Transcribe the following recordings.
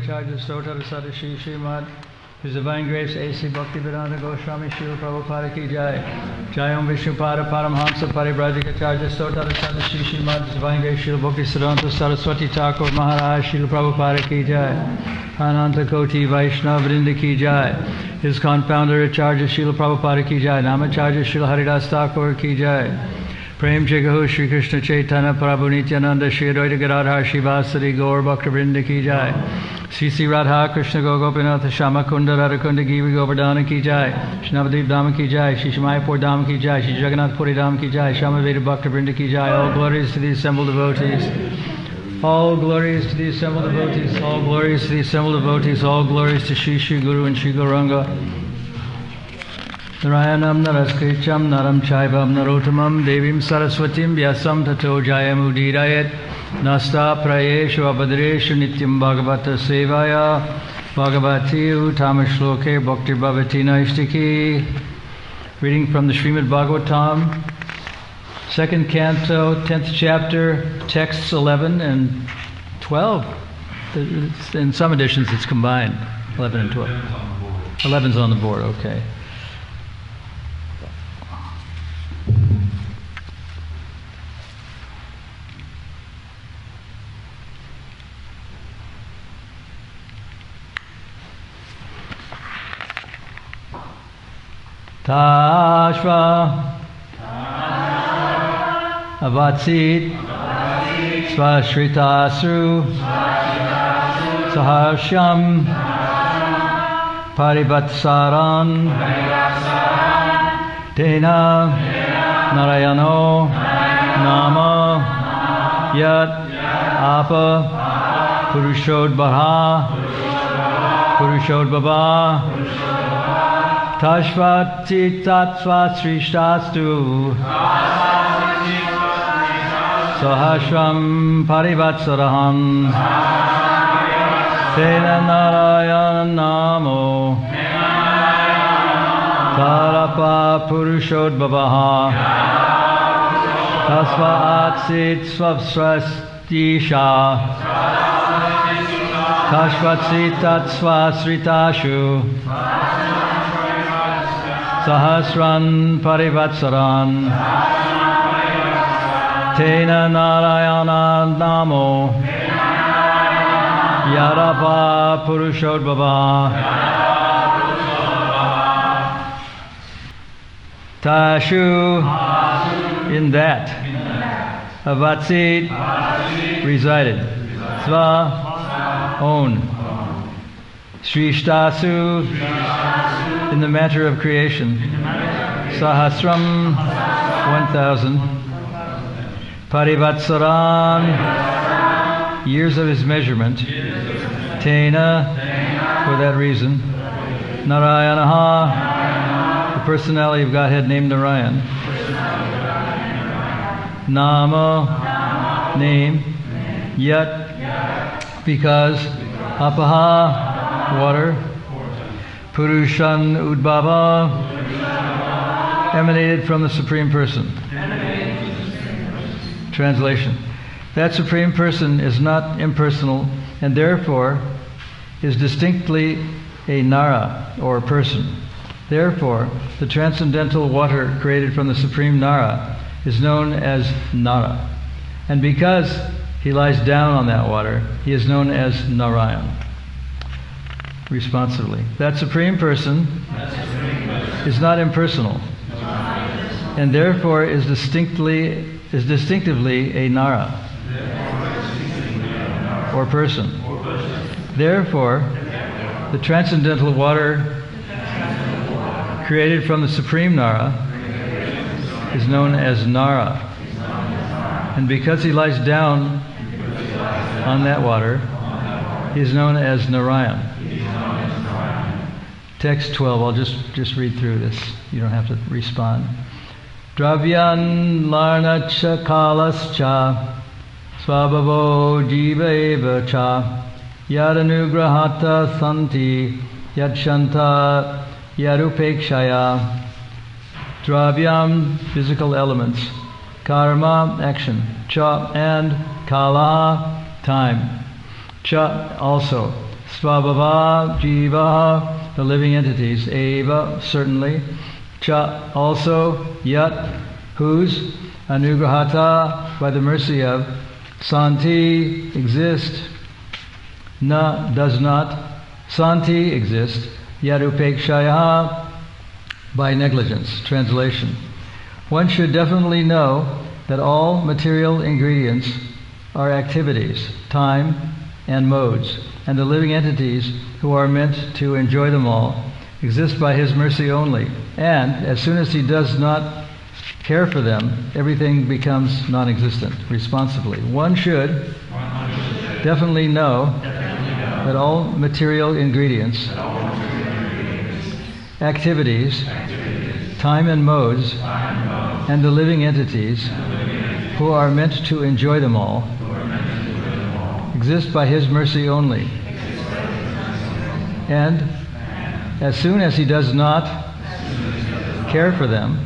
Acharya Stotra Sadashi Srimad His Divine Grace A.C. Bhaktivedanta Goswami Srila Prabhupada Ki Jai. Jayam Vishnupada Paramhamsa Paribrajikacharya Stotra Sadashi Srimad His Divine Grace Srila Bhaktisiddhanta Saraswati Thakur Maharaj Srila Prabhupada Ki Jai. Ananta Koti Vaishnava Vrinda Ki Jai. His confounder Acharya Srila Prabhupada Ki Jai. Namacharya Srila Haridas Thakur Ki Jai. Prem Jagahu Shri Krishna Chaitanya Prabhu Nityananda Shri Advaita Gadadhar Shivasari Gaur Bhakta Vrinda Ki Jai. Sri Sri Radha Krishna Gopinath Shama Kunda Radhakunda Giri Govardhana Ki Jai. Shri Navadip Dham Ki Jai. Shri Mayapur Dham Ki Jai. Shri Jagannath Puri Dham Ki Jai. Shama Veda Bhakta Vrinda Ki Jai. All glories to the assembled devotees. All glories to the assembled devotees. All glories to the assembled devotees. All glories to Shri Shri Guru and Shri Gauranga. Narayanam Naraskricham Naram Chaivam Narotamam Devim Saraswatim Vyasam Tato Jayam Udirayet Nasta Prayeshu Abhadreshu Nityam Bhagavata Sevaya Bhagavati Utamashloke Bhakti Bhavati Naistiki. Reading from the Srimad Bhagavatam, 2nd Canto, 10th chapter, texts 11 and 12. In some editions it's combined, 11 and 12. 11's on the board, okay. Tashva Avatsit Svashritasru Saharsham Parivatsaran Tena Narayano Nama Yat Apa Purushodbhava Tashvati Tatsva Srishtastu Sahashram Parivatsaraham Tena Narayana Namo Tarapa Purushodbhavaha Tasva Atsit Swavsrastisha Tashvatsi Tatsva Sritashu Sahasran Parivatsaran Tena Narayana Namo Yarapa Purushodbhava Tashu in that Avatsit resided Sva own Srishtasu in the matter of creation. Sahasram 1,000. Parivatsaran years of his measurement. Tena for that reason. Narayanaha the personality of Godhead named Narayan. Nama name. Yat because. Apaha water. Purushan Udbhava emanated from the Supreme Person. Translation. That Supreme Person is not impersonal and therefore is distinctly a Nara or person. Therefore, the transcendental water created from the Supreme Nara is known as Nara. And because he lies down on that water, he is known as Narayan. Responsively. That Supreme Person is not impersonal and therefore is distinctively a Nara or person. Therefore, the transcendental water created from the Supreme Nara is known as Nara. And because he lies down on that water, he is known as Narayan. Text 12, I'll just read through this. You don't have to respond. Dravyan larnacha kalascha svabhavo jiva cha yadanugrahata santi yadshanta yarupekshaya. Dravyam, physical elements. Karma, action. Cha, and kala, time. Cha, also. Svabhava Jiva, the living entities, Eva, certainly, Cha, also, Yat, whose, Anugrahata, by the mercy of, Santi, exist, Na, does not, Santi, exist, Yat Upekshaya, by negligence. Translation. One should definitely know that all material ingredients are activities, time, and modes, and the living entities who are meant to enjoy them all exist by His mercy only. And as soon as He does not care for them, everything becomes non-existent, responsibly. One should definitely know that all material ingredients, activities, time and modes, and the living entities who are meant to enjoy them all exist by His mercy only. And as soon as He does not care for them,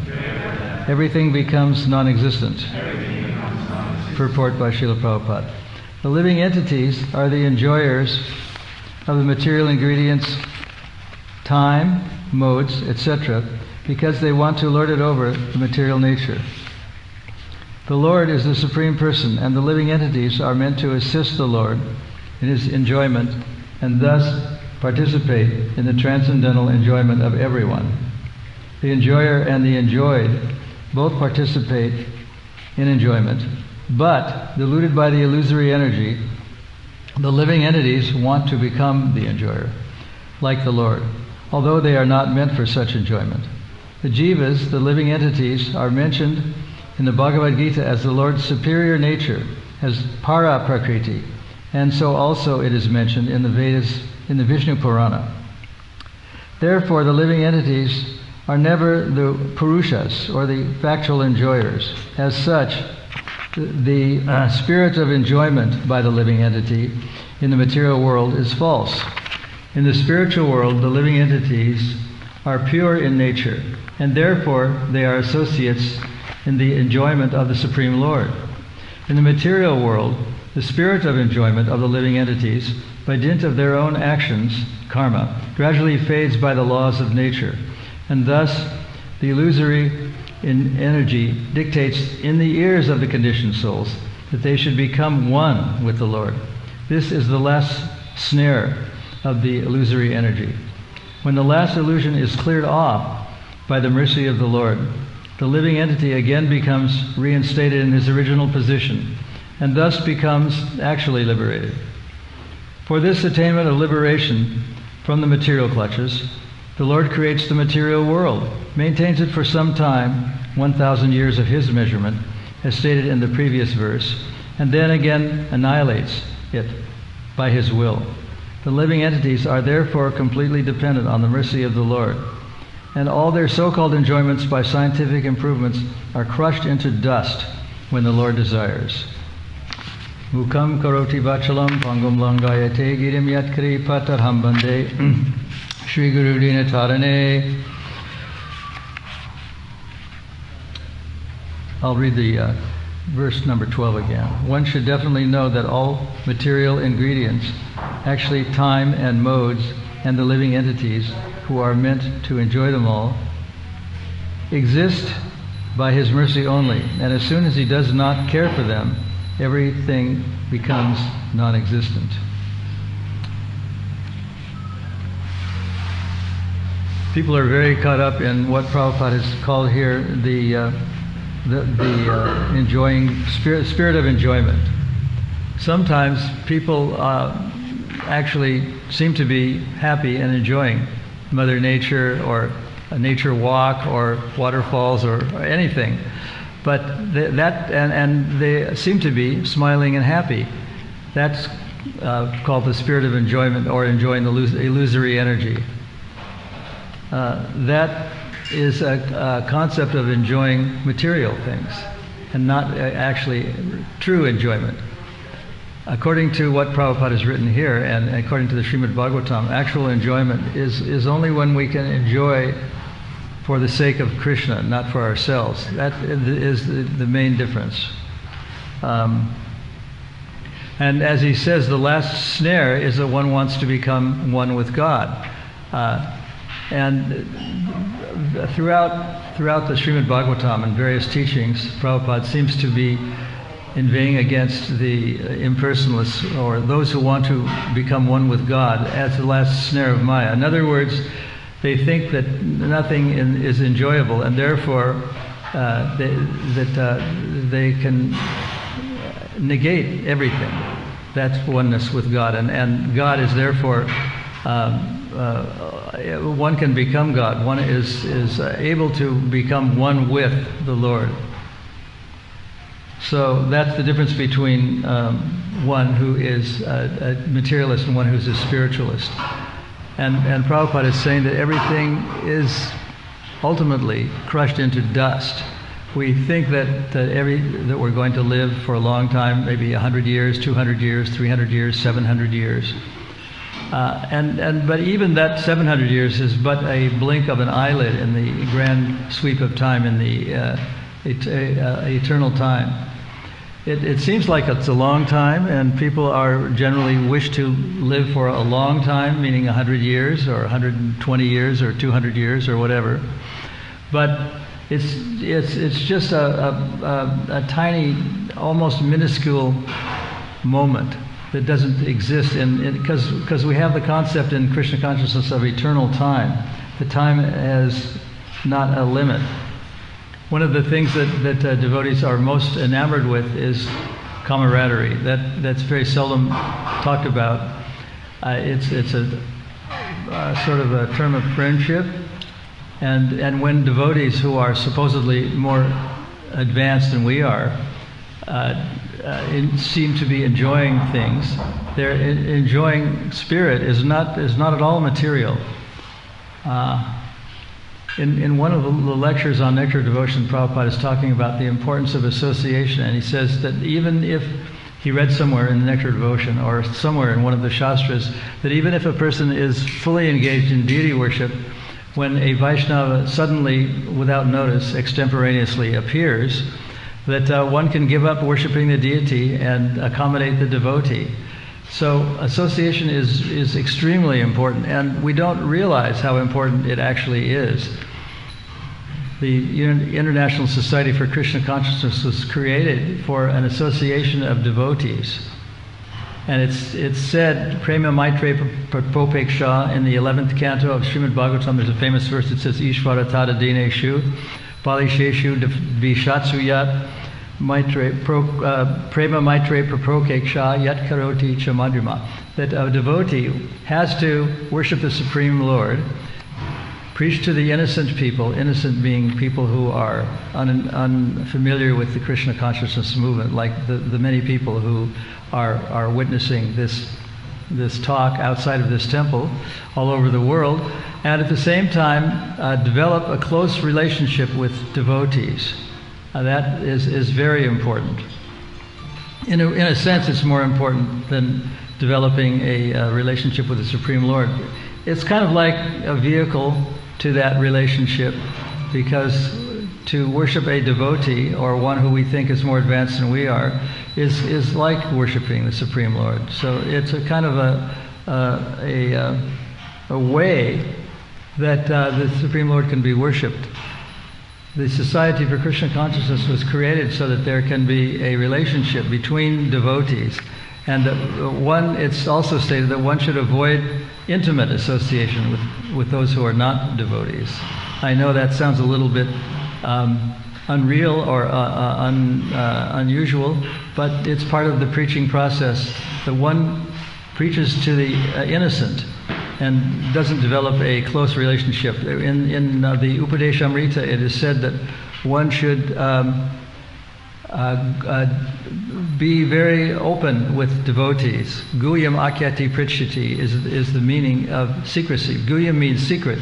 everything becomes non-existent. Purport by Srila Prabhupada. The living entities are the enjoyers of the material ingredients, time, modes, etc., because they want to lord it over the material nature. The Lord is the Supreme Person, and the living entities are meant to assist the Lord in His enjoyment and thus participate in the transcendental enjoyment of everyone. The enjoyer and the enjoyed both participate in enjoyment, but deluded by the illusory energy, the living entities want to become the enjoyer, like the Lord, although they are not meant for such enjoyment. The jivas, the living entities, are mentioned in the Bhagavad Gita as the Lord's superior nature, as para prakriti, and so also it is mentioned in the Vedas, in the Vishnu Purana. Therefore, the living entities are never the purushas, or the factual enjoyers. As such, the spirit of enjoyment by the living entity in the material world is false. In the spiritual world, the living entities are pure in nature, and therefore they are associates in the enjoyment of the Supreme Lord. In the material world, the spirit of enjoyment of the living entities, by dint of their own actions, karma, gradually fades by the laws of nature, and thus the illusory energy dictates in the ears of the conditioned souls that they should become one with the Lord. This is the last snare of the illusory energy. When the last illusion is cleared off by the mercy of the Lord, the living entity again becomes reinstated in his original position, and thus becomes actually liberated. For this attainment of liberation from the material clutches, the Lord creates the material world, maintains it for some time, 1,000 years of His measurement, as stated in the previous verse, and then again annihilates it by His will. The living entities are therefore completely dependent on the mercy of the Lord, and all their so-called enjoyments by scientific improvements are crushed into dust when the Lord desires. Mukam karoti vachalam pangum langayate girim yatkri patarham bande Shri Guru Dina Tarane. I'll read the verse number 12 again. One should definitely know that all material ingredients, actually time and modes, and the living entities who are meant to enjoy them all, exist by His mercy only, and as soon as He does not care for them, everything becomes non-existent. People are very caught up in what Prabhupada has called here the enjoying spirit of enjoyment. Sometimes people actually seem to be happy and enjoying Mother Nature or a nature walk or waterfalls or anything, but and they seem to be smiling and happy. That's called the spirit of enjoyment, or enjoying the illusory energy. That is a concept of enjoying material things and not actually true enjoyment. According to what Prabhupada has written here, and according to the Srimad Bhagavatam, actual enjoyment is only when we can enjoy for the sake of Krishna, not for ourselves. That is the main difference. And as he says, the last snare is that one wants to become one with God. And throughout the Srimad Bhagavatam and various teachings, Prabhupada seems to be inveighing against the impersonalists, or those who want to become one with God, as the last snare of Maya. In other words, they think that nothing is enjoyable, and therefore they can negate everything. That's oneness with God, and God is therefore one can become God. One is able to become one with the Lord. So that's the difference between one who is a materialist and one who's a spiritualist. And Prabhupada is saying that everything is ultimately crushed into dust. We think that we're going to live for a long time, maybe 100 years, 200 years, 300 years, 700 years. But even that 700 years is but a blink of an eyelid in the grand sweep of time, in the eternal time. It seems like it's a long time, and people are generally wish to live for a long time, meaning 100 years or 120 years or 200 years or whatever. But it's just a tiny, almost minuscule moment that doesn't exist because we have the concept in Krishna consciousness of eternal time. The time has not a limit. One of the things that devotees are most enamored with is camaraderie. That's very seldom talked about. It's a sort of a term of friendship, and when devotees who are supposedly more advanced than we are seem to be enjoying things, their enjoying spirit is not at all material. In one of the lectures on Nectar of Devotion, Prabhupada is talking about the importance of association, and he says that even if he read somewhere in the Nectar of Devotion or somewhere in one of the Shastras, that even if a person is fully engaged in deity worship, when a Vaishnava suddenly, without notice, extemporaneously appears, that one can give up worshiping the deity and accommodate the devotee. So association is extremely important, and we don't realize how important it actually is. The International Society for Krishna Consciousness was created for an association of devotees. And it's said, Prema Maitre Prapopeksha, in the 11th canto of Srimad Bhagavatam, there's a famous verse that says, Ishvara tada dineshu, palisheshu vishatsuyat, Prema Maitre Prapopeksha yat karoti chamadrima. That a devotee has to worship the Supreme Lord, preach to the innocent people, innocent being people who are unfamiliar with the Krishna consciousness movement, like the many people who are witnessing this talk outside of this temple all over the world, and at the same time develop a close relationship with devotees. That is very important. In a sense, it's more important than developing a relationship with the Supreme Lord. It's kind of like a vehicle to that relationship, because to worship a devotee, or one who we think is more advanced than we are, is like worshiping the Supreme Lord. So it's a kind of a way that the Supreme Lord can be worshipped. The Society for Krishna Consciousness was created so that there can be a relationship between devotees. And it's also stated that one should avoid intimate association with those who are not devotees. I know that sounds a little bit unreal or unusual, but it's part of the preaching process. The one preaches to the innocent and doesn't develop a close relationship. In the Upadeshamrita, it is said that one should be very open with devotees. Guyam akyati pritchati is the meaning of secrecy. Guyam means secret.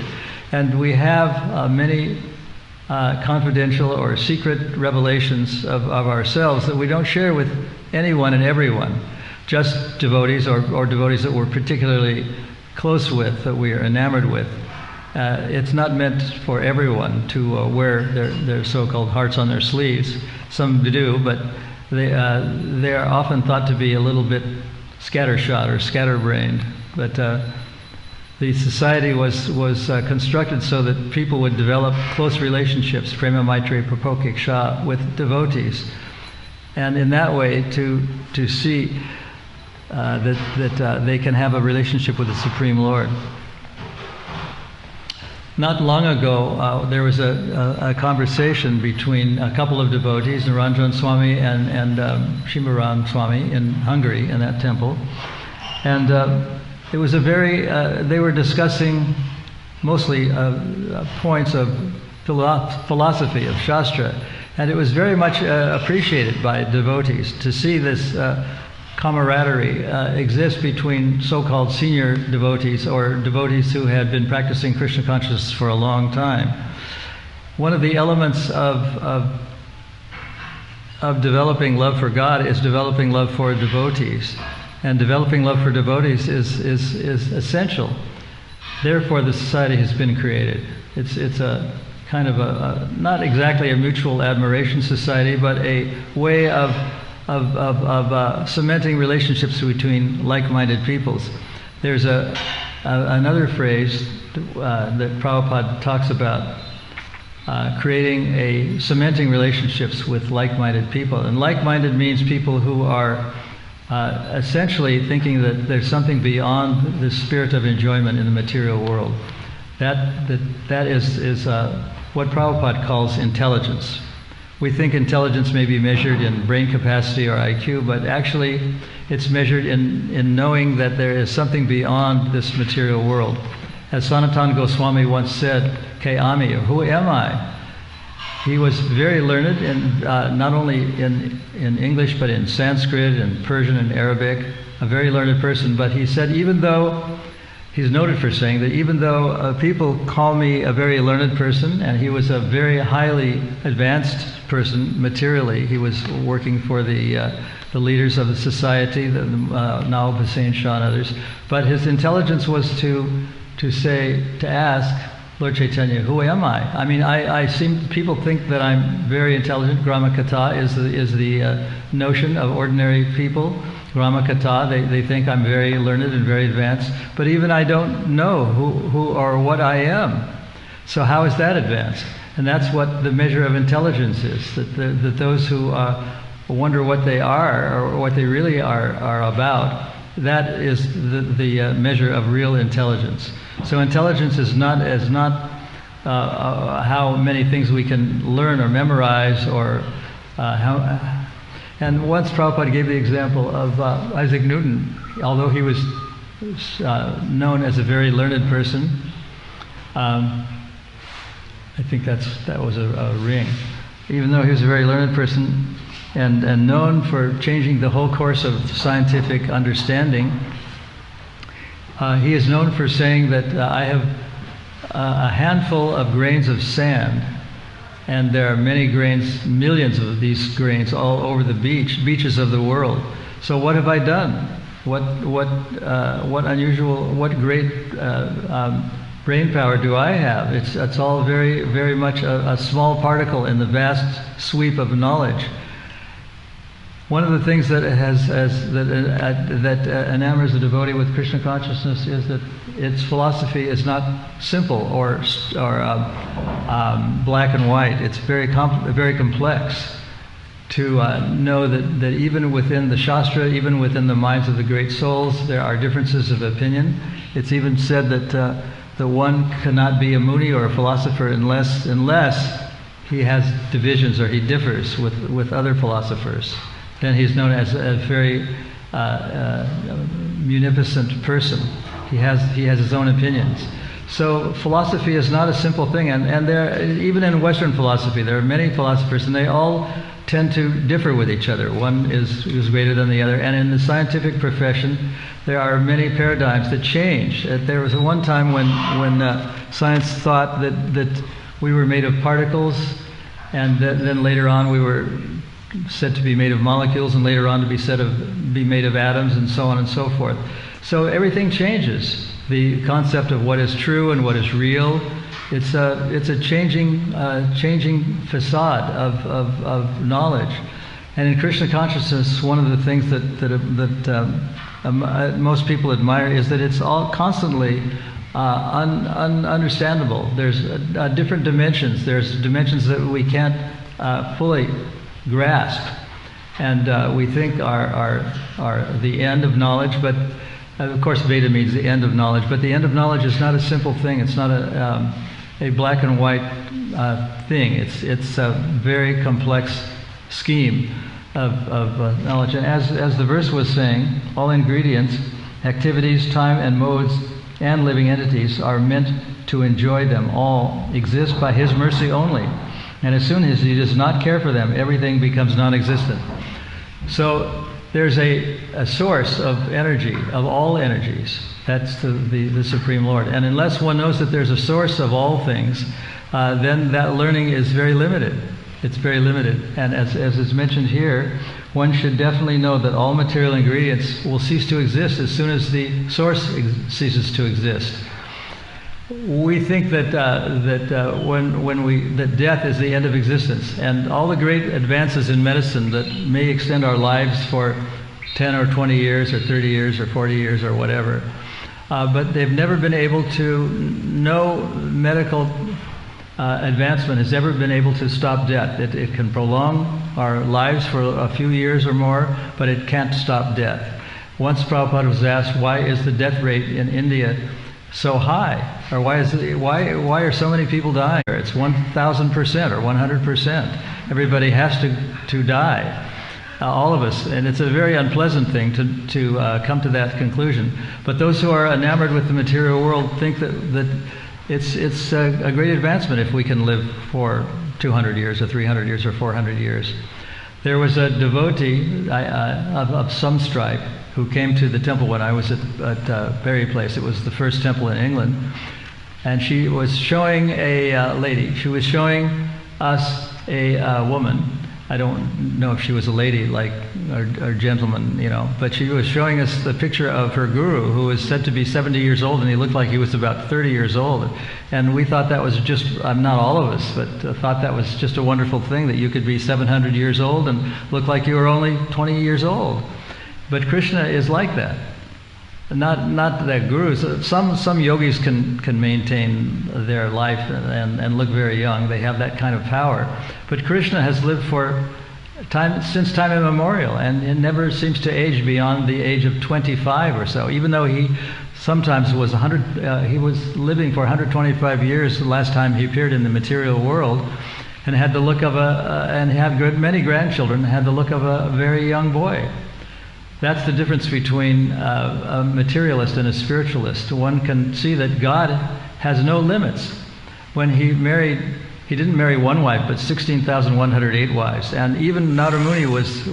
And we have many confidential or secret revelations of ourselves that we don't share with anyone and everyone, just devotees or devotees that we're particularly close with, that we are enamored with. It's not meant for everyone to wear their so-called hearts on their sleeves. Some do, but they are often thought to be a little bit scattershot or scatterbrained, but the society was constructed so that people would develop close relationships, prema maitri prapokiksha, with devotees, and in that way to see that they can have a relationship with the Supreme Lord. Not long ago, there was a conversation between a couple of devotees, Naranjan Swami and Shimaran Swami, in Hungary, in that temple. And it was a very, they were discussing mostly points of philosophy, of Shastra. And it was very much appreciated by devotees to see this camaraderie exists between so-called senior devotees or devotees who had been practicing Krishna consciousness for a long time. One of the elements of developing love for God is developing love for devotees, and developing love for devotees is essential. Therefore, the society has been created. It's a kind of a not exactly a mutual admiration society, but a way of cementing relationships between like-minded peoples. There's another phrase that Prabhupada talks about, cementing relationships with like-minded people. And like-minded means people who are essentially thinking that there's something beyond the spirit of enjoyment in the material world. That is what Prabhupada calls intelligence. We think intelligence may be measured in brain capacity or IQ, but actually it's measured in knowing that there is something beyond this material world. As Sanatana Goswami once said, Ke ami, or who am I? He was very learned, not only in English, but in Sanskrit and Persian and Arabic, a very learned person. But he said, he's noted for saying that even though people call me a very learned person, and he was a very highly advanced person materially. He was working for the leaders of the society, the Nao Hussain Shah and others. But his intelligence was to ask Lord Chaitanya, who am I? I mean, people think that I'm very intelligent. Gramakata is the notion of ordinary people. Gramakata, they think I'm very learned and very advanced, but even I don't know who or what I am. So how is that advanced? And that's what the measure of intelligence is, that those who wonder what they are or what they really are about, that is the measure of real intelligence. So intelligence is not how many things we can learn or memorize or how. And once Prabhupada gave the example of Isaac Newton, although he was known as a very learned person. I think that was a ring. Even though he was a very learned person and known for changing the whole course of scientific understanding, he is known for saying that I have a handful of grains of sand, and there are many grains, millions of these grains all over the beaches of the world. So what have I done? What unusual, what great brain power do I have? It's all very, very much a small particle in the vast sweep of knowledge. One of the things that enamors the devotee with Krishna consciousness is that its philosophy is not simple or black and white. It's very complex. To know that even within the Shastra, even within the minds of the great souls, there are differences of opinion. It's even said that the one cannot be a Muni or a philosopher unless he has divisions or he differs with other philosophers. Then he's known as a very munificent person. He has his own opinions. So philosophy is not a simple thing, and there, even in Western philosophy, there are many philosophers, and they all tend to differ with each other. One is greater than the other, and in the scientific profession, there are many paradigms that change. There was one time when science thought that we were made of particles, and then later on we were said to be made of molecules, and later on to be made of atoms, and so on and so forth. So everything changes. The concept of what is true and what is real, it's a changing facade of knowledge. And in Krishna consciousness, one of the things that most people admire is that it's all constantly understandable. There's different dimensions. There's dimensions that we can't fully grasp, and we think are the end of knowledge. But of course, Veda means the end of knowledge. But the end of knowledge is not a simple thing. It's not a black and white thing. It's a very complex scheme of knowledge. And as the verse was saying, all ingredients, activities, time and modes, and living entities are meant to enjoy them. All exist by His mercy only. And as soon as He does not care for them, everything becomes non-existent. So there's a source of energy, of all energies. That's the Supreme Lord. And unless one knows that there's a source of all things, then that learning is very limited. It's very limited. And as is mentioned here, one should definitely know that all material ingredients will cease to exist as soon as the source ceases to exist. We think that that death is the end of existence, and all the great advances in medicine that may extend our lives for 10 or 20 years or 30 years or 40 years or whatever, but they've never been able to, no medical advancement has ever been able to stop death. It can prolong our lives for a few years or more, but it can't stop death. Once Prabhupada was asked, why is the death rate in India so high? Or why are so many people dying? It's 1,000% or 100%. Everybody has to die. All of us. And it's a very unpleasant thing to come to that conclusion. But those who are enamored with the material world think that it's a great advancement if we can live for 200 years or 300 years or 400 years. There was a devotee of some stripe who came to the temple when I was at Berry Place. It was the first temple in England. And she was showing a lady. She was showing us a woman. I don't know if she was a lady like or gentleman, but she was showing us the picture of her guru, who was said to be 70 years old, and he looked like he was about 30 years old. And we thought that was just, not all of us, but thought that was just a wonderful thing, that you could be 700 years old and look like you were only 20 years old. But Krishna is like that. Not that gurus. Some yogis can maintain their life and look very young. They have that kind of power. But Krishna has lived for since time immemorial, and it never seems to age beyond the age of 25 or so. Even though he sometimes was he was living for 125 years the last time he appeared in the material world, and had the look of and had many grandchildren, had the look of a very young boy. That's the difference between a materialist and a spiritualist. One can see that God has no limits. When he married, he didn't marry one wife, but 16,108 wives. And even Narada Muni was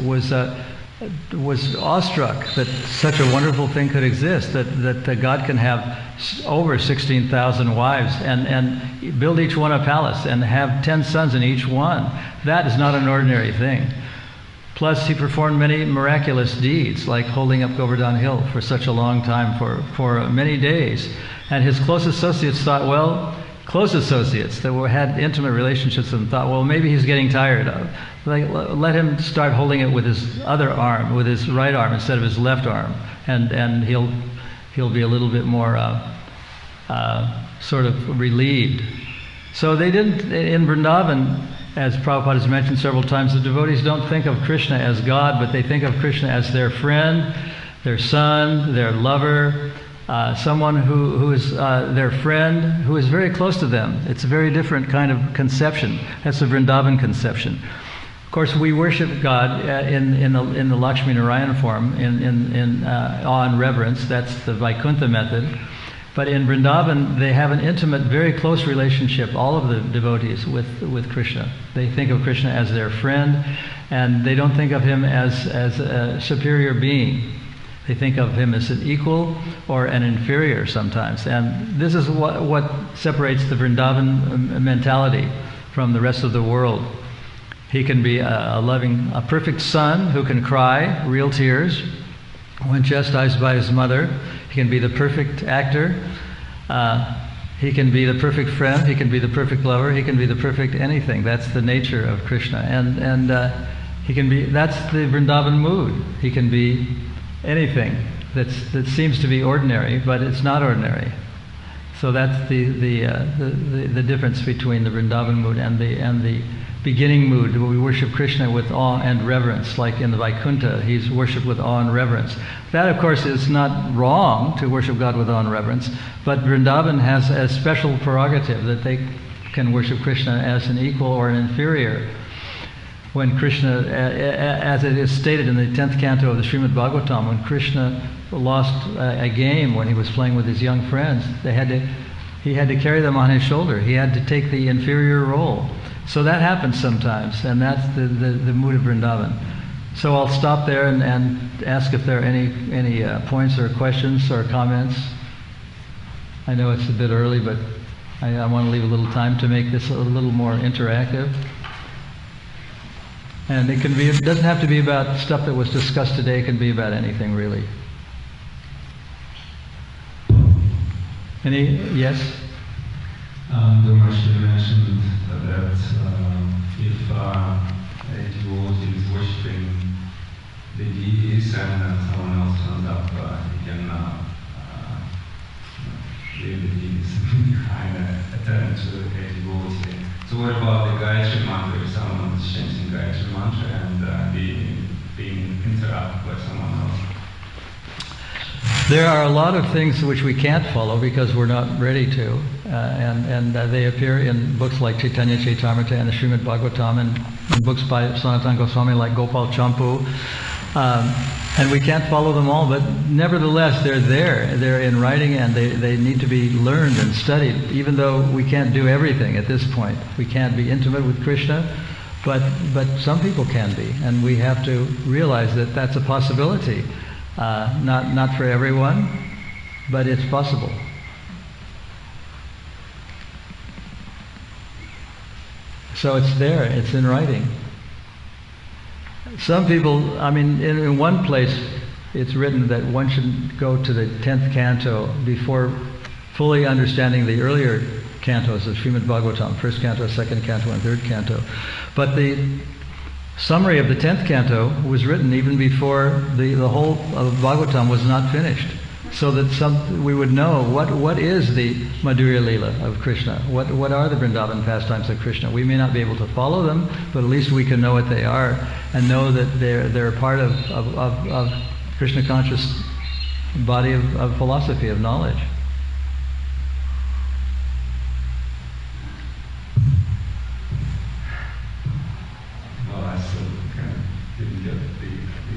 awestruck that such a wonderful thing could exist, that God can have over 16,000 wives and build each one a palace and have 10 sons in each one. That is not an ordinary thing. Plus, he performed many miraculous deeds, like holding up Govardhana Hill for such a long time, for many days. And his close associates thought, that had intimate relationships with him, thought, well, maybe he's getting tired. Let him start holding it with his other arm, with his right arm instead of his left arm, and he'll be a little bit more sort of relieved. So they didn't, in Vrindavan, as Prabhupada has mentioned several times, the devotees don't think of Krishna as God, but they think of Krishna as their friend, their son, their lover, someone who is their friend, who is very close to them. It's a very different kind of conception. That's the Vrindavan conception. Of course, we worship God in the Lakshmi Narayan form, in awe and reverence. That's the Vaikuntha method. But in Vrindavan, they have an intimate, very close relationship, all of the devotees, with Krishna. They think of Krishna as their friend, and they don't think of him as a superior being. They think of him as an equal or an inferior sometimes. And this is what separates the Vrindavan mentality from the rest of the world. He can be a perfect son who can cry real tears when chastised by his mother. He can be the perfect actor. He can be the perfect friend. He can be the perfect lover. He can be the perfect anything. That's the nature of Krishna. And He can be, that's the Vrindavan mood. He can be anything that seems to be ordinary, but it's not ordinary. So that's the difference between the Vrindavan mood and the beginning mood, where we worship Krishna with awe and reverence, like in the Vaikuntha, he's worshipped with awe and reverence. That, of course, is not wrong to worship God with awe and reverence, but Vrindavan has a special prerogative that they can worship Krishna as an equal or an inferior. When Krishna, as it is stated in the 10th canto of the Srimad Bhagavatam, when Krishna lost a game when he was playing with his young friends, he had to carry them on his shoulder. He had to take the inferior role. So that happens sometimes, and that's the mood of Vrindavan. So I'll stop there and ask if there are any points or questions or comments. I know it's a bit early, but I want to leave a little time to make this a little more interactive. And it doesn't have to be about stuff that was discussed today, it can be about anything really. Yes? The Maharshi mentioned that if a devotee is worshipping the deities and someone else turns up, he can leave the deities behind and attend to a devotee. So what about the Gayatri mantra? If someone is chanting Gayatri mantra and being interrupted by someone else? There are a lot of things which we can't follow because we're not ready to, and they appear in books like Chaitanya Chaitamrita and the Srimad Bhagavatam, and in books by Sanatana Goswami like Gopal Champu, and we can't follow them all, but nevertheless they're there. They're in writing, and they need to be learned and studied, even though we can't do everything at this point. We can't be intimate with Krishna, but some people can be, and we have to realize that that's a possibility. Not for everyone, but it's possible. So it's there, it's in writing. Some people, I mean, in one place it's written that one should go to the 10th canto before fully understanding the earlier cantos of Srimad Bhagavatam, first canto, second canto, and third canto. But the summary of the 10th canto was written even before the whole of Bhagavatam was not finished, so that we would know what is the Madhurya Leela of Krishna, what are the Vrindavan pastimes of Krishna. We may not be able to follow them, but at least we can know what they are and know that they're a part of Krishna conscious body of philosophy, of knowledge.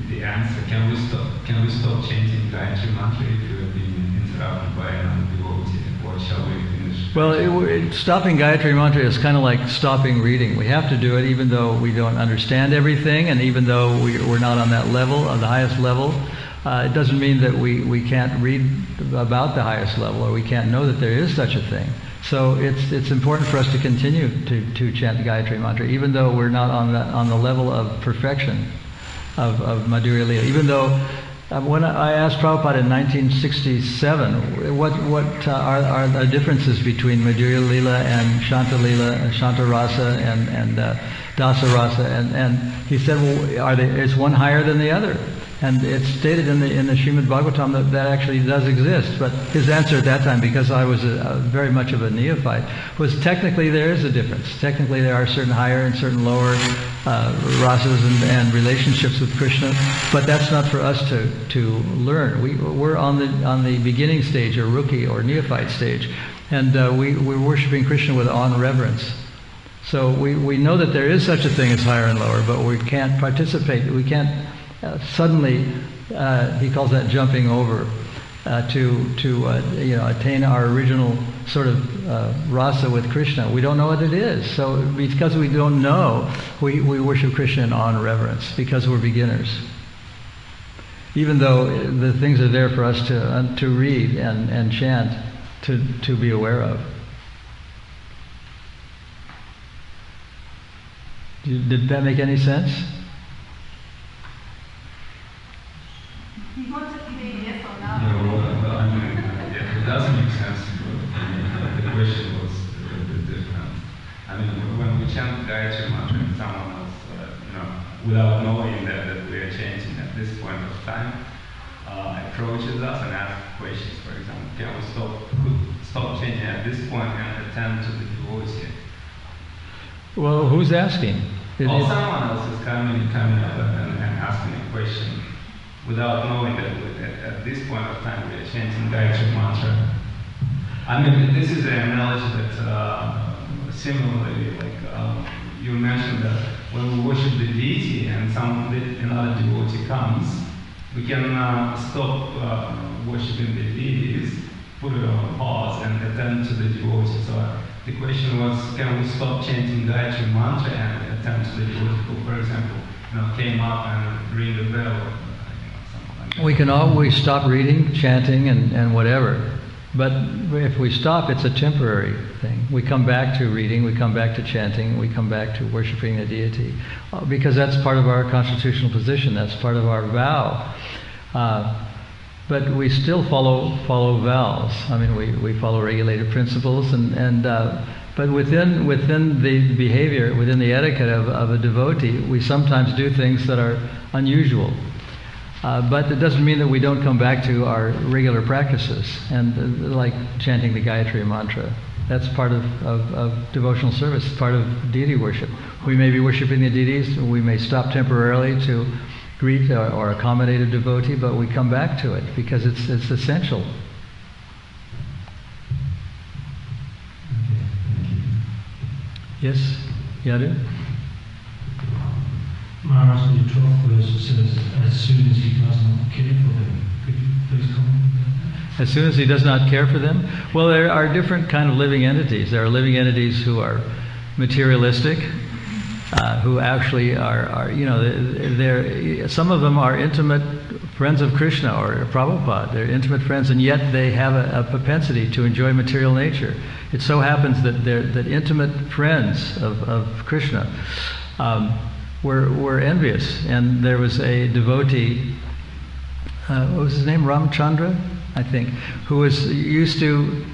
The answer. Can we stop chanting Gayatri mantra if we are being interrupted by another devotee, or shall we finish? Well, stopping Gayatri mantra is kind of like stopping reading. We have to do it even though we don't understand everything, and even though we're not on that level, on the highest level. It doesn't mean that we can't read about the highest level, or we can't know that there is such a thing. So it's important for us to continue to chant the Gayatri mantra, even though we're not on the level of perfection of Madhurya Leela. Even though when I asked Prabhupada in 1967 what are the differences between Madhurya Leela and Shanta Leela, Shanta Rasa and Dasa Rasa, and he said, well, is one higher than the other? And it's stated in the Srimad Bhagavatam that actually does exist. But his answer at that time, because I was very much of a neophyte, was technically there is a difference. Technically there are certain higher and certain lower rasas and relationships with Krishna, but that's not for us to learn. We're on the beginning stage, or rookie or neophyte stage, and we're worshiping Krishna with awe and reverence. So we know that there is such a thing as higher and lower, but we can't participate. We can't suddenly, he calls that jumping over, to attain our original sort of rasa with Krishna. We don't know what it is. So because we don't know, we worship Krishna in awe and reverence, because we're beginners. Even though the things are there for us to read and chant, to be aware of. Did that make any sense? He wants it to be yes or no. No, I mean, it does make sense. The question was a bit different. I mean, when we chant Gayatri mantra and someone else, without knowing that we are changing at this point of time, approaches us and asks questions. For example, can we stop changing at this point and attend to the devotee? Well, who's asking? Or someone else is coming up and asking a question without knowing that at this point of time we are chanting Gayatri Mantra. I mean, this is an analogy that similarly, like you mentioned that when we worship the deity and another devotee comes, we can stop worshiping the deities, put it on pause, and attend to the devotee. So the question was, can we stop chanting Gayatri Mantra and attend to the devotee who, for example, came up and ring the bell? Something like that. We can always stop reading, chanting, and whatever. But if we stop, it's a temporary thing. We come back to reading, we come back to chanting, we come back to worshiping the deity. Because that's part of our constitutional position, that's part of our vow. But we still follow vows. I mean, we follow regulated principles, but within the behavior, within the etiquette of a devotee, we sometimes do things that are unusual. But it doesn't mean that we don't come back to our regular practices, and like chanting the Gayatri Mantra. That's part of devotional service, part of deity worship. We may be worshiping the deities, we may stop temporarily to greet or accommodate a devotee, but we come back to it because it's essential. Okay, thank you. Yes, Yadu? Maharaj, the 12th verse says, as soon as he does not care for them. Could you please comment on that? As soon as he does not care for them? Well, there are different kind of living entities. There are living entities who are materialistic, who actually are some of them are intimate friends of Krishna or Prabhupada. They're intimate friends, and yet they have a propensity to enjoy material nature. It so happens that intimate friends of Krishna were envious, and there was a devotee, what was his name, Ramchandra, I think, who was used to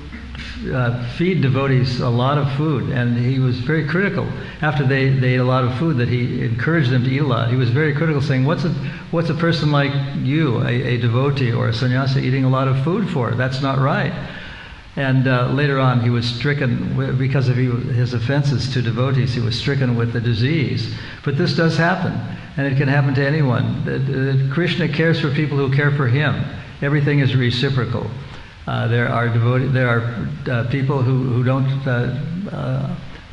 feed devotees a lot of food, and he was very critical. After they ate a lot of food, that he encouraged them to eat a lot. He was very critical, saying, what's a person like you, a devotee or a sannyasi, eating a lot of food for? That's not right. And later on, he was stricken, because of his offenses to devotees, he was stricken with the disease. But this does happen, and it can happen to anyone. Krishna cares for people who care for him. Everything is reciprocal. There are people who don't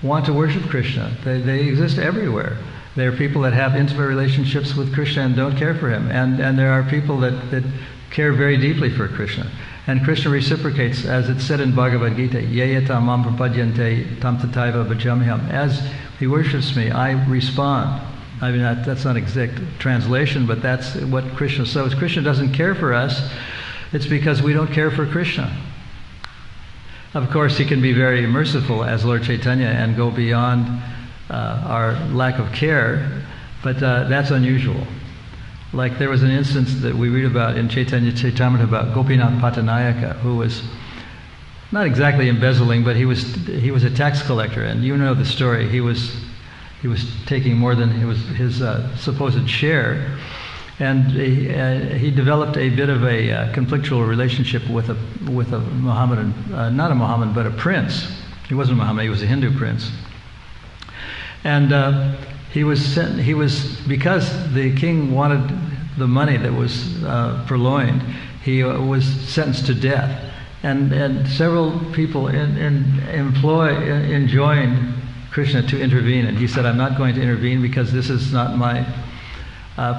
want to worship Krishna. They exist everywhere. There are people that have intimate relationships with Krishna and don't care for him. And there are people that care very deeply for Krishna. And Krishna reciprocates, as it's said in Bhagavad Gita, Yayata mam prapadyante tam tataiva bhajamyam. As he worships me, I respond. I mean, that's not exact translation, but that's what Krishna says. Krishna doesn't care for us. It's because we don't care for Krishna. Of course, he can be very merciful as Lord Chaitanya and go beyond our lack of care, but that's unusual. Like there was an instance that we read about in Chaitanya Chaitamrita about Gopinath Patanayaka, who was not exactly embezzling, but he was a tax collector, and you know the story. He was taking more than his supposed share, and he developed a bit of a conflictual relationship with a Mohammedan, not a Mohammedan, but a prince. He wasn't a Mohammedan; he was a Hindu prince, and he was because the king wanted the money that was purloined. He was sentenced to death, and several people enjoined Krishna to intervene, and he said, "I'm not going to intervene because this is not my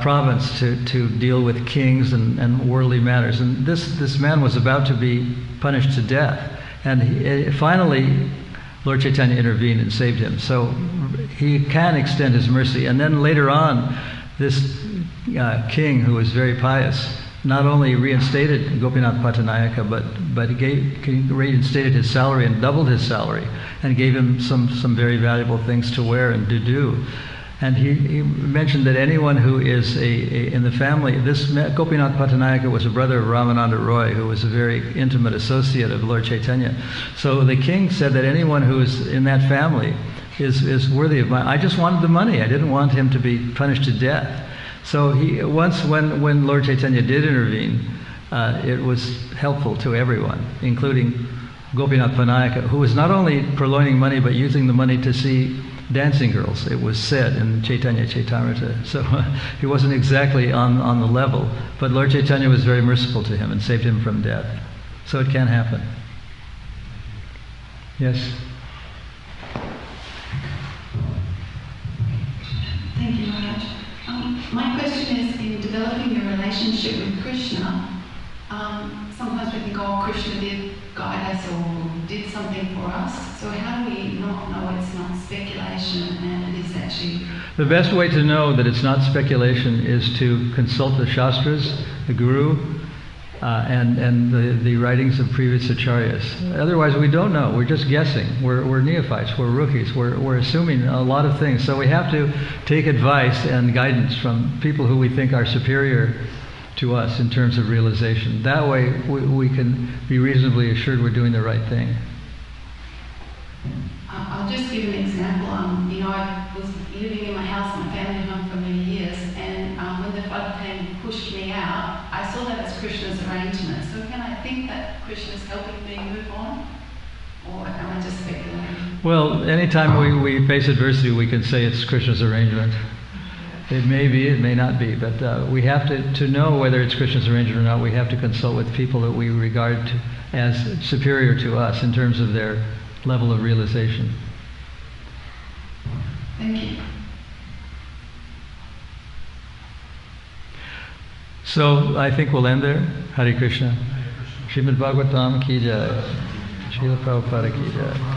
province to deal with kings and worldly matters." And this man was about to be punished to death, and finally Lord Chaitanya intervened and saved him. So he can extend his mercy. And then later on, this king, who was very pious, not only reinstated Gopinath Patanayaka, but he reinstated his salary and doubled his salary, and gave him some very valuable things to wear and to do. And he mentioned that anyone who is in the family, this Gopinath Patanayaka was a brother of Ramananda Roy, who was a very intimate associate of Lord Chaitanya. So the king said that anyone who is in that family is worthy of I just wanted the money. I didn't want him to be punished to death. So when Lord Chaitanya did intervene, it was helpful to everyone, including Gopinath Panayaka, who was not only purloining money but using the money to see dancing girls. It was said in Chaitanya Chaitamrita. So he wasn't exactly on the level, but Lord Chaitanya was very merciful to him and saved him from death. So it can happen. Yes? Thank you, Maharaj. My question is, in developing your relationship with Krishna, sometimes we think, oh, Krishna did guide us or did something for us. So how do we not know it's not speculation and it is actually... The best way to know that it's not speculation is to consult the Shastras, the Guru, and the writings of previous acharyas. Otherwise, we don't know. We're just guessing. We're neophytes. We're rookies. We're assuming a lot of things. So we have to take advice and guidance from people who we think are superior to us in terms of realization. That way, we can be reasonably assured we're doing the right thing. I'll just give an example. I was living in my house, my family home for many years, and when the flood came and pushed me out, I saw that as Krishna's arrangement. So can I think that Krishna's helping me move on? Or am I just speculating? Well, anytime we face adversity, we can say it's Krishna's arrangement. It may be, it may not be, but we have to know whether it's Krishna's arrangement or not. We have to consult with people that we regard as superior to us in terms of their level of realization. Thank you. So I think we'll end there. Hare Krishna. Srimad Bhagavatam ki jai. Srila Prabhupada ki jai.